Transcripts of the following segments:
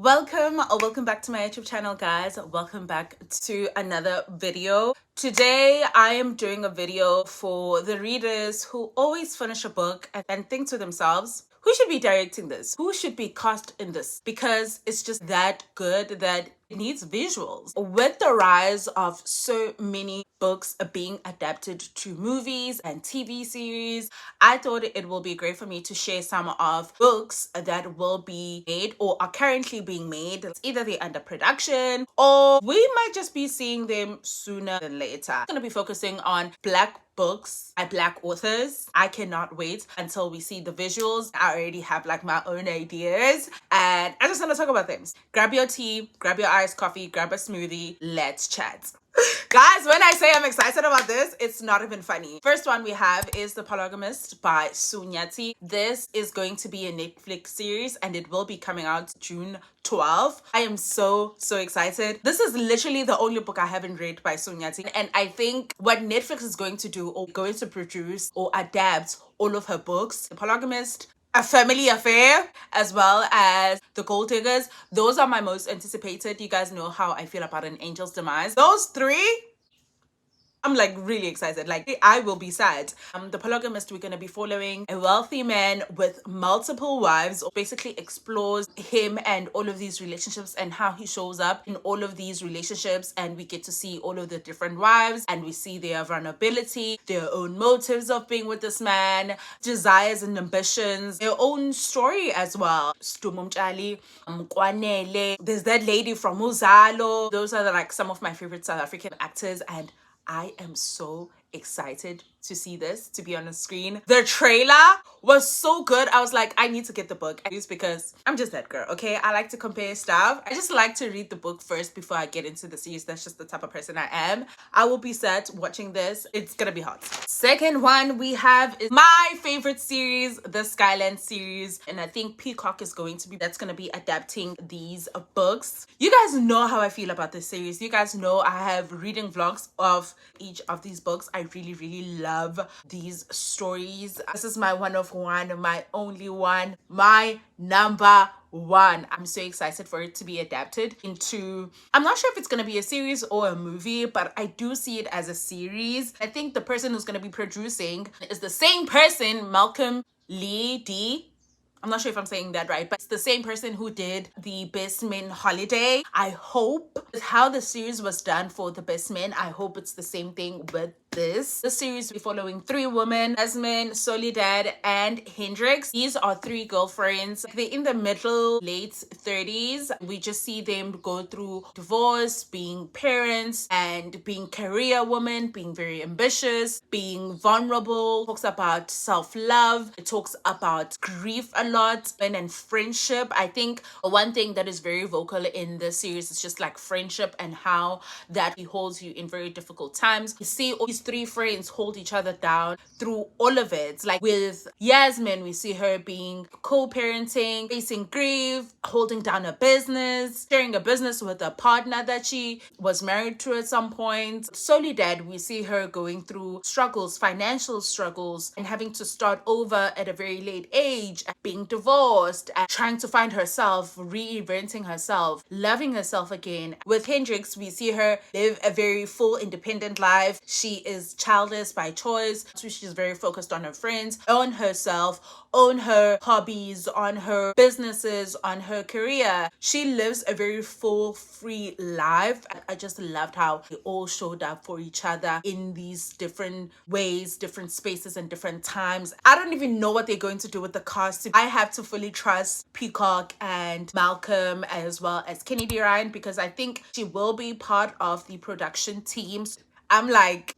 Welcome or welcome back to my YouTube channel, guys. Welcome back to another video. Today I am doing a video for the readers who always finish a book and think to themselves, who should be directing this? Who should be cast in this? Because it's just that good that it needs visuals. With the rise of so many books being adapted to movies and TV series, I thought it will be great for me to share some of books that will be made or are currently being made. Either they're under production or we might just be seeing them sooner than later. I'm going to be focusing on Black books by Black authors. I cannot wait until we see the visuals. I already have like my own ideas and I just want to talk about things. Grab your tea, grab your iced coffee, grab a smoothie, let's chat. Guys, when I say I'm excited about this, it's not even funny. First one we have is The Polygamist by Sue Nyathi. This is going to be a Netflix series and it will be coming out June 12th. I am so excited. This is literally the only book I haven't read by Sue Nyathi, and I think what Netflix is going to do or going to produce or adapt all of her books, The Polygamist, A Family Affair, as well as The Gold Diggers. Those are my most anticipated. You guys know how I feel about An Angel's Demise. Those three, I'm like really excited. Like I will be sad. The Polygamist, we're going to be following a wealthy man with multiple wives, basically explores him and all of these relationships and how he shows up in all of these relationships, and we get to see all of the different wives and we see their vulnerability, their own motives of being with this man, desires and ambitions, their own story as well. There's that lady from Uzalo. Those are like some of my favorite South African actors, and I am so excited to see this, to be on the screen. The trailer was so good. I was like, I need to get the book, just because I'm just that girl, okay? I like to compare stuff. I just like to read the book first before I get into the series. That's just the type of person I am. I will be set watching this. It's gonna be hot. Second one we have is my favorite series, the Skyland series, and I think Peacock is going to be adapting these books. You guys know how I feel about this series. You guys know I have reading vlogs of each of these books. I really love these stories. This is my one of one, my only one, my number one. I'm so excited for it to be adapted into, I'm not sure if it's going to be a series or a movie, but I do see it as a series. I think the person who's going to be producing is the same person, Malcolm Lee D. I'm not sure if I'm saying that right, but it's the same person who did The Best Men Holiday. I hope how the series was done for The Best Men, I hope it's the same thing with this. The series will be following three women, Jasmine, Soledad, and Hendrix. These are three girlfriends. They're in the late 30s. We just see them go through divorce, being parents, and being career women, being very ambitious, being vulnerable. It talks about self-love. It talks about grief a lot, and friendship. I think one thing that is very vocal in this series is just like friendship and how that he holds you in very difficult times. You see all these three friends hold each other down through all of it. Like with Yasmin, we see her being co-parenting, facing grief, holding down a business, sharing a business with a partner that she was married to at some point. Soledad, we see her going through struggles, financial struggles, and having to start over at a very late age, being divorced, and trying to find herself, reinventing herself, loving herself again. With Hendrix, we see her live a very full independent life. She is childless by choice, so she's very focused on her friends, on herself, on her hobbies, on her businesses, on her career. She lives a very full, free life. I just loved how they all showed up for each other in these different ways, different spaces, and different times. I don't even know what they're going to do with the cast. I have to fully trust Peacock and Malcolm as well as Kennedy Ryan, because I think she will be part of the production teams. I'm like,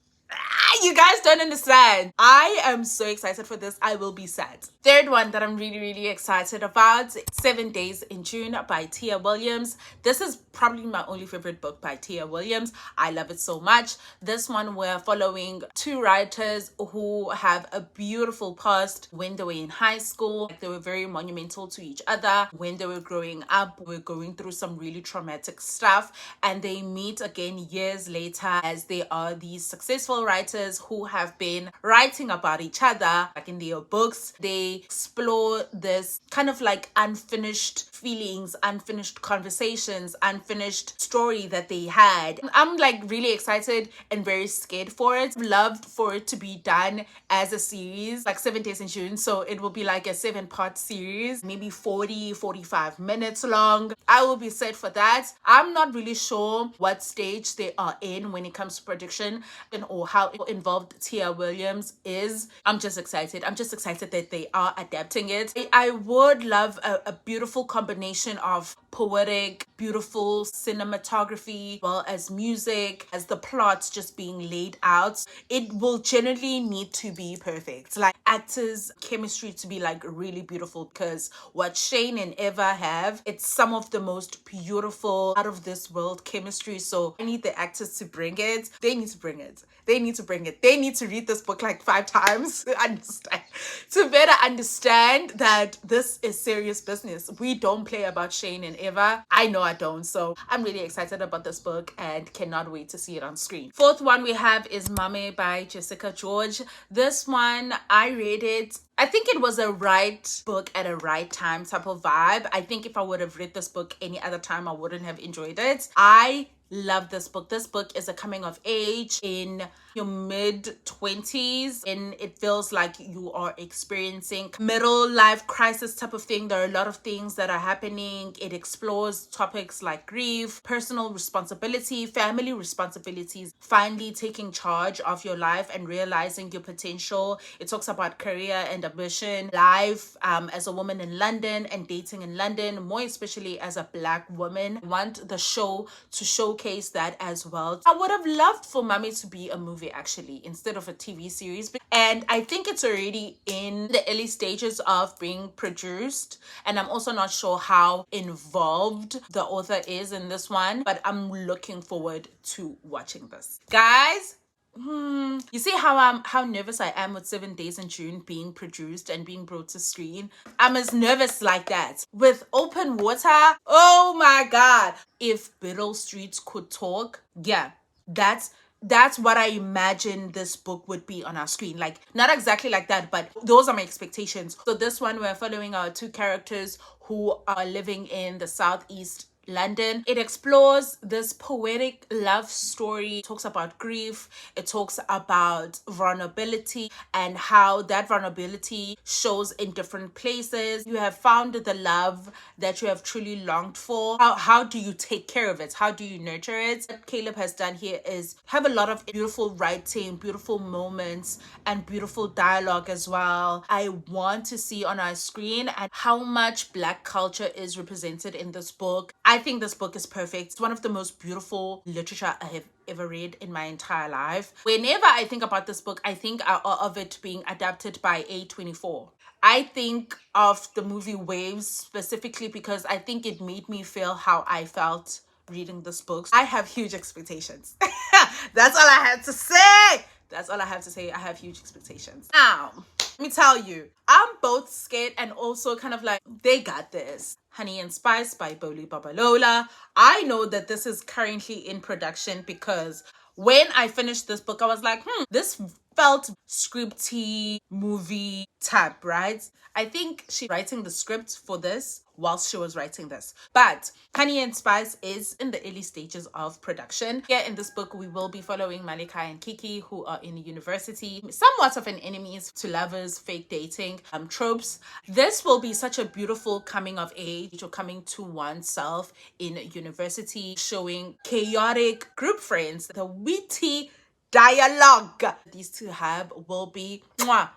you guys don't understand. I am so excited for this. I will be sad. Third one that I'm really excited about, 7 Days in June by Tia Williams. This is probably my only favorite book by Tia Williams. I love it so much. This one, we're following two writers who have a beautiful past when they were in high school. They were very monumental to each other. When they were growing up, we're going through some really traumatic stuff, and they meet again years later as they are these successful female writers who have been writing about each other, like in their books. They explore this kind of like unfinished feelings, unfinished conversations, unfinished story that they had. I'm like really excited and very scared for it. Loved for it to be done as a series, like 7 Days in June. So it will be like a 7-part series, maybe 40-45 minutes long. I will be set for that. I'm not really sure what stage they are in when it comes to production and or how involved Tia Williams is. I'm just excited. I'm just excited that they are adapting it. I would love a beautiful combination of poetic, beautiful cinematography, as well as music, as the plots just being laid out. It will generally need to be perfect. Like actors' chemistry to be like really beautiful, because what Shane and Eva have, it's some of the most beautiful, out of this world chemistry. So I need the actors to bring it. They need to bring it. They need to bring it. They need to read this book like 5 times to better understand that this is serious business. We don't play about Shane and Eva. I know I don't. So I'm really excited about this book and cannot wait to see it on screen. Fourth one we have is Maame by Jessica George. This one, I read it. I think it was a right book at a right time type of vibe. I think if I would have read this book any other time, I wouldn't have enjoyed it. I love this book. This book is a coming of age in your mid-20s, and it feels like you are experiencing middle life crisis type of thing. There are a lot of things that are happening. It explores topics like grief, personal responsibility, family responsibilities, finally taking charge of your life and realizing your potential. It talks about career and ambition, life as a woman in London and dating in London, more especially as a Black woman. I want the show to showcase that as well. I would have loved for Maame to be a movie actually instead of a TV series, and I think it's already in the early stages of being produced, and I'm also not sure how involved the author is in this one, but I'm looking forward to watching this. Guys, you see how nervous I am with 7 Days in June being produced and being brought to screen? I'm as nervous like that. With Open Water, oh my god. If Biddle Streets could talk, yeah, that's what I imagine this book would be on our screen. Like, not exactly like that, but those are my expectations. So this one, we're following our 2 characters who are living in the southeast London. It explores this poetic love story. It talks about grief. It talks about vulnerability and how that vulnerability shows in different places. You have found the love that you have truly longed for. How do you take care of it? How do you nurture it? What Caleb has done here is have a lot of beautiful writing, beautiful moments, and beautiful dialogue as well. I want to see on our screen and how much Black culture is represented in this book. I think this book is perfect. It's one of the most beautiful literature I have ever read in my entire life. Whenever I think about this book, I think of it being adapted by A24. I think of the movie Waves specifically because I think it made me feel how I felt reading this book. I have huge expectations. That's all I have to say. That's all I have to say. I have huge expectations. Now, let me tell you, I'm both scared and also kind of like, they got this. Honey and Spice by Bolu Babalola. I know that this is currently in production because when I finished this book, I was like, this felt scripty movie type, right? I think she's writing the script for this whilst she was writing this. But Honey and Spice is in the early stages of production. Here in this book, we will be following Malika and Kiki, who are in university, somewhat of an enemies to lovers, fake dating tropes. This will be such a beautiful coming of age or coming to oneself in university, showing chaotic group friends, the witty dialogue these 2 have will be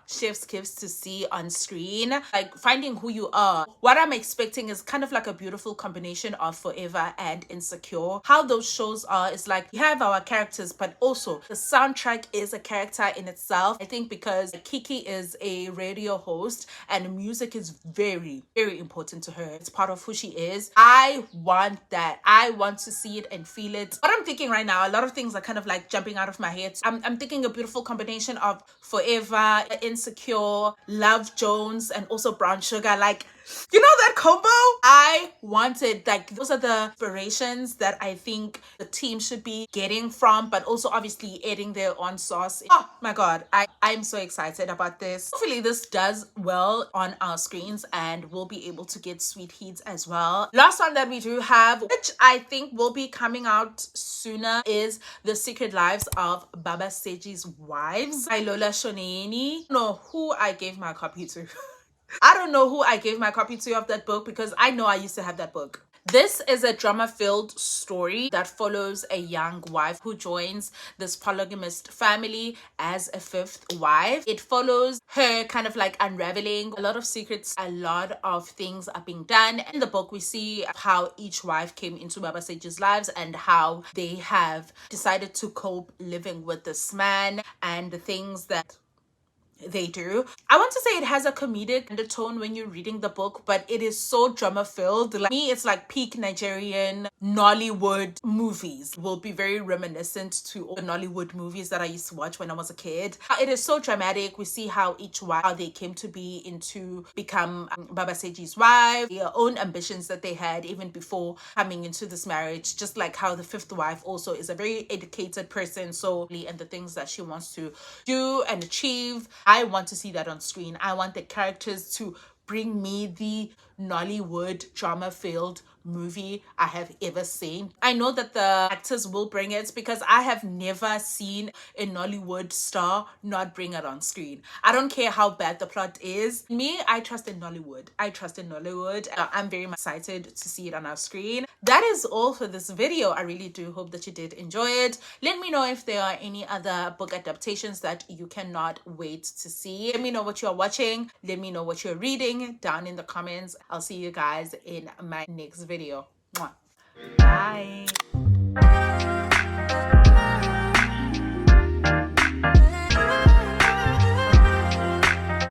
chef's kiss to see on screen. Like finding who you are. What I'm expecting is kind of like a beautiful combination of Forever and Insecure. How those shows are is like we have our characters, but also the soundtrack is a character in itself. I think because Kiki is a radio host and music is very, very important to her. It's part of who she is. I want that. I want to see it and feel it. What I'm thinking right now, a lot of things are kind of like jumping out of my head. I'm thinking a beautiful combination of Forever, Insecure, Love Jones, and also Brown Sugar. Like You know that combo? I wanted, like, those are the inspirations that I think the team should be getting from, but also obviously adding their own sauce. Oh my God, I'm so excited about this. Hopefully this does well on our screens and we'll be able to get sweet heats as well. Last one that we do have, which I think will be coming out sooner, is The Secret Lives of Baba Seji's Wives by Lola Shoneyin. I don't know who I gave my copy to. I don't know who I gave my copy to of that book, because I know I used to have that book. This is a drama-filled story that follows a young wife who joins this polygamist family as a fifth wife. It follows her kind of like unraveling a lot of secrets. A lot of things are being done. In the book, we see how each wife came into Baba Seji's lives and how they have decided to cope living with this man and the things that they do. I want to say it has a comedic undertone when you're reading the book, but it is so drama filled. Like me, it's like peak Nigerian Nollywood movies. Will be very reminiscent to all the Nollywood movies that I used to watch when I was a kid. It is so dramatic. We see how each wife, how they came to be into become Baba Seji's wife, their own ambitions that they had even before coming into this marriage. Just like how the fifth wife also is a very educated person, so and the things that she wants to do and achieve. I want to see that on screen. I want the characters to bring me the Nollywood drama-filled movie I have ever seen. I know that the actors will bring it, because I have never seen a Nollywood star not bring it on screen. I don't care how bad the plot is. Me, I trust in Nollywood. I trust in Nollywood. I'm very much excited to see it on our screen. That is all for this video. I really do hope that you did enjoy it. Let me know if there are any other book adaptations that you cannot wait to see. Let me know what you're watching. Let me know what you're reading down in the comments. I'll see you guys in my next video. Mwah. Bye.